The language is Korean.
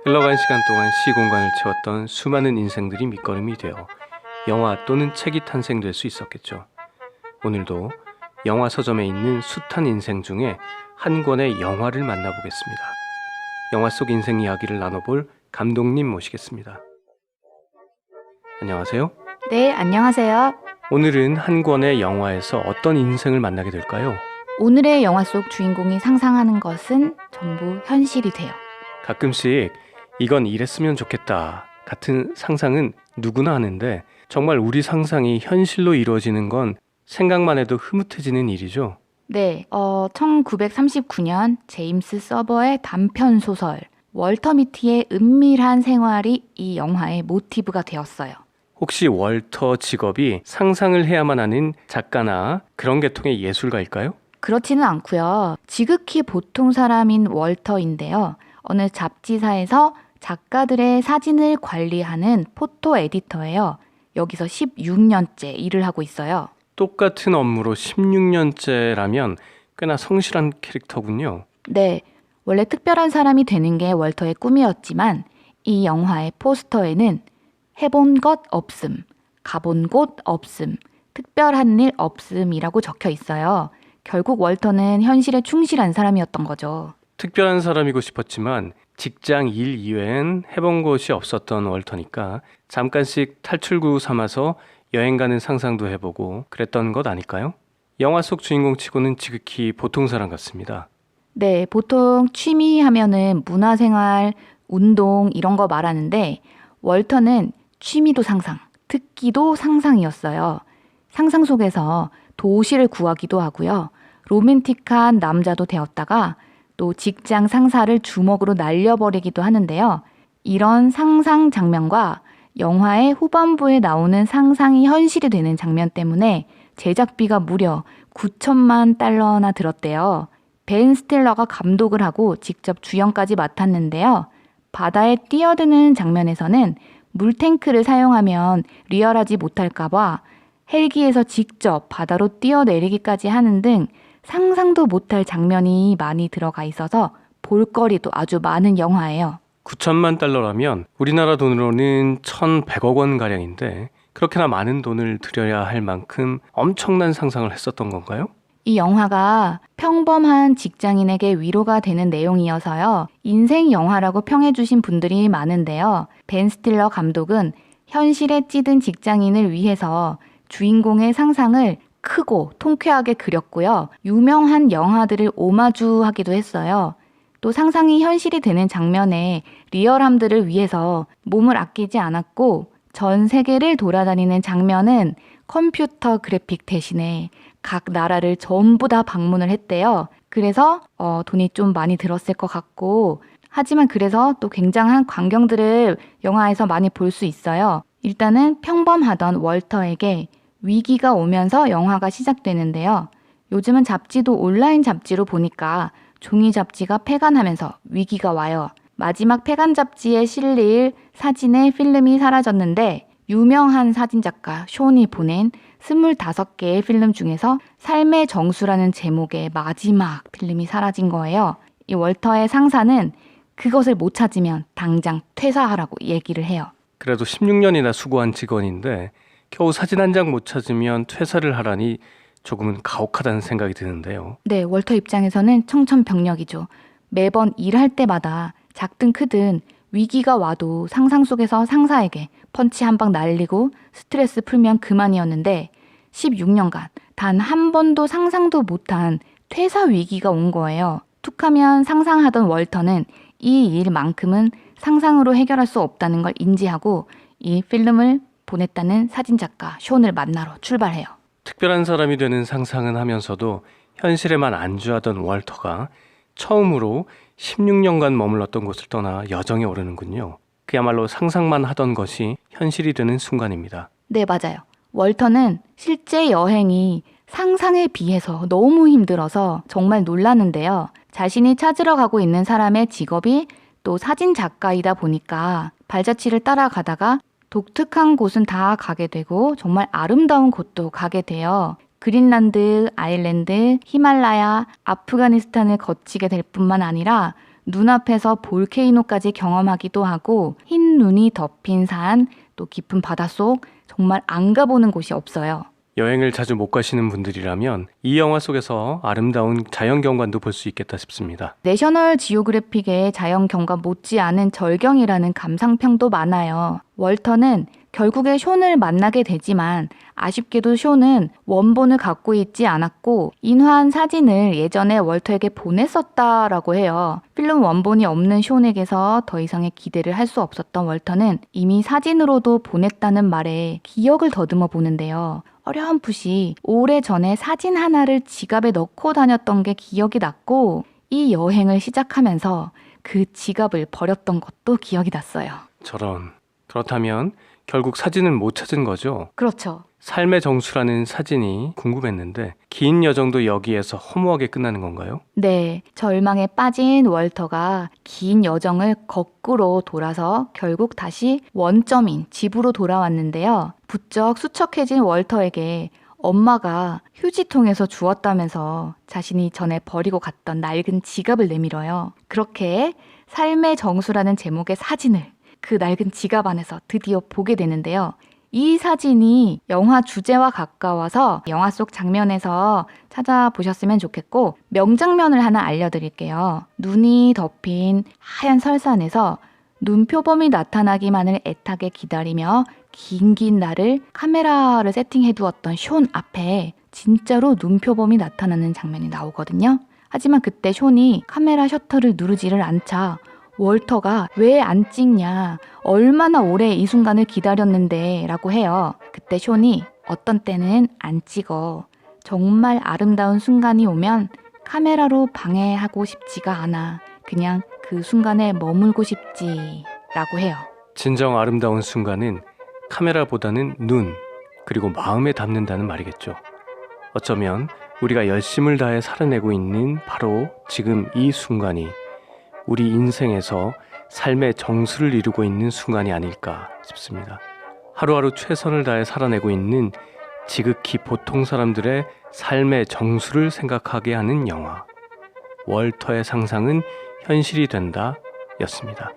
흘러간 시간 동안 시공간을 채웠던 수많은 인생들이 밑거름이 되어 영화 또는 책이 탄생될 수 있었겠죠. 오늘도 영화 서점에 있는 숱한 인생 중에 한 권의 영화를 만나보겠습니다. 영화 속 인생 이야기를 나눠볼 감독님 모시겠습니다. 안녕하세요. 네, 안녕하세요. 오늘은 한 권의 영화에서 어떤 인생을 만나게 될까요? 오늘의 영화 속 주인공이 상상하는 것은 전부 현실이 돼요. 가끔씩 이건 이랬으면 좋겠다 같은 상상은 누구나 하는데 정말 우리 상상이 현실로 이루어지는 건 생각만 해도 흐뭇해지는 일이죠. 네, 1939년 제임스 서버의 단편 소설 월터 미티의 은밀한 생활이 이 영화의 모티브가 되었어요. 혹시 월터 직업이 상상을 해야만 하는 작가나 그런 계통의 예술가일까요? 그렇지는 않고요. 지극히 보통 사람인 월터인데요. 어느 잡지사에서 작가들의 사진을 관리하는 포토 에디터예요. 여기서 16년째 일을 하고 있어요. 똑같은 업무로 16년째라면 꽤나 성실한 캐릭터군요. 네, 원래 특별한 사람이 되는 게 월터의 꿈이었지만 이 영화의 포스터에는 해본 것 없음, 가본 곳 없음, 특별한 일 없음이라고 적혀 있어요. 결국 월터는 현실에 충실한 사람이었던 거죠. 특별한 사람이고 싶었지만 직장 일 이외엔 해본 곳이 없었던 월터니까 잠깐씩 탈출구 삼아서 여행 가는 상상도 해보고 그랬던 것 아닐까요? 영화 속 주인공 치고는 지극히 보통 사람 같습니다. 네, 보통 취미 하면은 문화생활, 운동 이런 거 말하는데 월터는 취미도 상상, 특기도 상상이었어요. 상상 속에서 도시를 구하기도 하고요. 로맨틱한 남자도 되었다가 또 직장 상사를 주먹으로 날려버리기도 하는데요. 이런 상상 장면과 영화의 후반부에 나오는 상상이 현실이 되는 장면 때문에 제작비가 무려 9천만 달러나 들었대요. 벤 스틸러가 감독을 하고 직접 주연까지 맡았는데요. 바다에 뛰어드는 장면에서는 물탱크를 사용하면 리얼하지 못할까봐 헬기에서 직접 바다로 뛰어내리기까지 하는 등 상상도 못할 장면이 많이 들어가 있어서 볼거리도 아주 많은 영화예요. 9천만 달러라면 우리나라 돈으로는 1,100억 원 가량인데 그렇게나 많은 돈을 들여야 할 만큼 엄청난 상상을 했었던 건가요? 이 영화가 평범한 직장인에게 위로가 되는 내용이어서요. 인생 영화라고 평해주신 분들이 많은데요. 벤 스틸러 감독은 현실에 찌든 직장인을 위해서 주인공의 상상을 크고 통쾌하게 그렸고요. 유명한 영화들을 오마주하기도 했어요. 또 상상이 현실이 되는 장면에 리얼함들을 위해서 몸을 아끼지 않았고 전 세계를 돌아다니는 장면은 컴퓨터 그래픽 대신에 각 나라를 전부 다 방문을 했대요. 그래서 돈이 좀 많이 들었을 것 같고 하지만 그래서 또 굉장한 광경들을 영화에서 많이 볼 수 있어요. 일단은 평범하던 월터에게 위기가 오면서 영화가 시작되는데요. 요즘은 잡지도 온라인 잡지로 보니까 종이 잡지가 폐간하면서 위기가 와요. 마지막 폐간 잡지에 실릴 사진의 필름이 사라졌는데 유명한 사진작가 쇼니 보낸 25개의 필름 중에서 삶의 정수라는 제목의 마지막 필름이 사라진 거예요. 이 월터의 상사는 그것을 못 찾으면 당장 퇴사하라고 얘기를 해요. 그래도 16년이나 수고한 직원인데 겨우 사진 한 장 못 찾으면 퇴사를 하라니 조금은 가혹하다는 생각이 드는데요. 네, 월터 입장에서는 청천벽력이죠. 매번 일할 때마다 작든 크든 위기가 와도 상상 속에서 상사에게 펀치 한 방 날리고 스트레스 풀면 그만이었는데 16년간 단 한 번도 상상도 못한 퇴사 위기가 온 거예요. 툭하면 상상하던 월터는 이 일만큼은 상상으로 해결할 수 없다는 걸 인지하고 이 필름을 보냈다는 사진작가 숀을 만나러 출발해요. 특별한 사람이 되는 상상은 하면서도 현실에만 안주하던 월터가 처음으로 16년간 머물렀던 곳을 떠나 여정에 오르는군요. 그야말로 상상만 하던 것이 현실이 되는 순간입니다. 네, 맞아요. 월터는 실제 여행이 상상에 비해서 너무 힘들어서 정말 놀랐는데요. 자신이 찾으러 가고 있는 사람의 직업이 또 사진작가이다 보니까 발자취를 따라가다가 독특한 곳은 다 가게 되고 정말 아름다운 곳도 가게 돼요. 그린란드, 아일랜드, 히말라야, 아프가니스탄을 거치게 될 뿐만 아니라 눈앞에서 볼케이노까지 경험하기도 하고 흰 눈이 덮인 산, 또 깊은 바닷속, 정말 안 가보는 곳이 없어요. 여행을 자주 못 가시는 분들이라면 이 영화 속에서 아름다운 자연경관도 볼 수 있겠다 싶습니다. 내셔널 지오그래픽의 자연경관 못지않은 절경이라는 감상평도 많아요. 월터는 결국에 숀을 만나게 되지만 아쉽게도 숀은 원본을 갖고 있지 않았고 인화한 사진을 예전에 월터에게 보냈었다라고 해요. 필름 원본이 없는 숀에게서 더 이상의 기대를 할 수 없었던 월터는 이미 사진으로도 보냈다는 말에 기억을 더듬어 보는데요. 어렴풋이 오래전에 사진 하나를 지갑에 넣고 다녔던 게 기억이 났고 이 여행을 시작하면서 그 지갑을 버렸던 것도 기억이 났어요. 저런. 그렇다면 결국 사진은 못 찾은 거죠? 그렇죠. 삶의 정수라는 사진이 궁금했는데 긴 여정도 여기에서 허무하게 끝나는 건가요? 네, 절망에 빠진 월터가 긴 여정을 거꾸로 돌아서 결국 다시 원점인 집으로 돌아왔는데요. 부쩍 수척해진 월터에게 엄마가 휴지통에서 주웠다면서 자신이 전에 버리고 갔던 낡은 지갑을 내밀어요. 그렇게 삶의 정수라는 제목의 사진을 그 낡은 지갑 안에서 드디어 보게 되는데요. 이 사진이 영화 주제와 가까워서 영화 속 장면에서 찾아보셨으면 좋겠고 명장면을 하나 알려드릴게요. 눈이 덮인 하얀 설산에서 눈표범이 나타나기만을 애타게 기다리며 긴 날을 카메라를 세팅해 두었던 숀 앞에 진짜로 눈표범이 나타나는 장면이 나오거든요. 하지만 그때 숀이 카메라 셔터를 누르지를 않자 월터가 왜 안 찍냐, 얼마나 오래 이 순간을 기다렸는데 라고 해요. 그때 숀이 어떤 때는 안 찍어. 정말 아름다운 순간이 오면 카메라로 방해하고 싶지가 않아. 그냥 그 순간에 머물고 싶지 라고 해요. 진정 아름다운 순간은 카메라보다는 눈, 그리고 마음에 담는다는 말이겠죠. 어쩌면 우리가 열심을 다해 살아내고 있는 바로 지금 이 순간이 우리 인생에서 삶의 정수를 이루고 있는 순간이 아닐까 싶습니다. 하루하루 최선을 다해 살아내고 있는 지극히 보통 사람들의 삶의 정수를 생각하게 하는 영화. 월터의 상상은 현실이 된다 였습니다.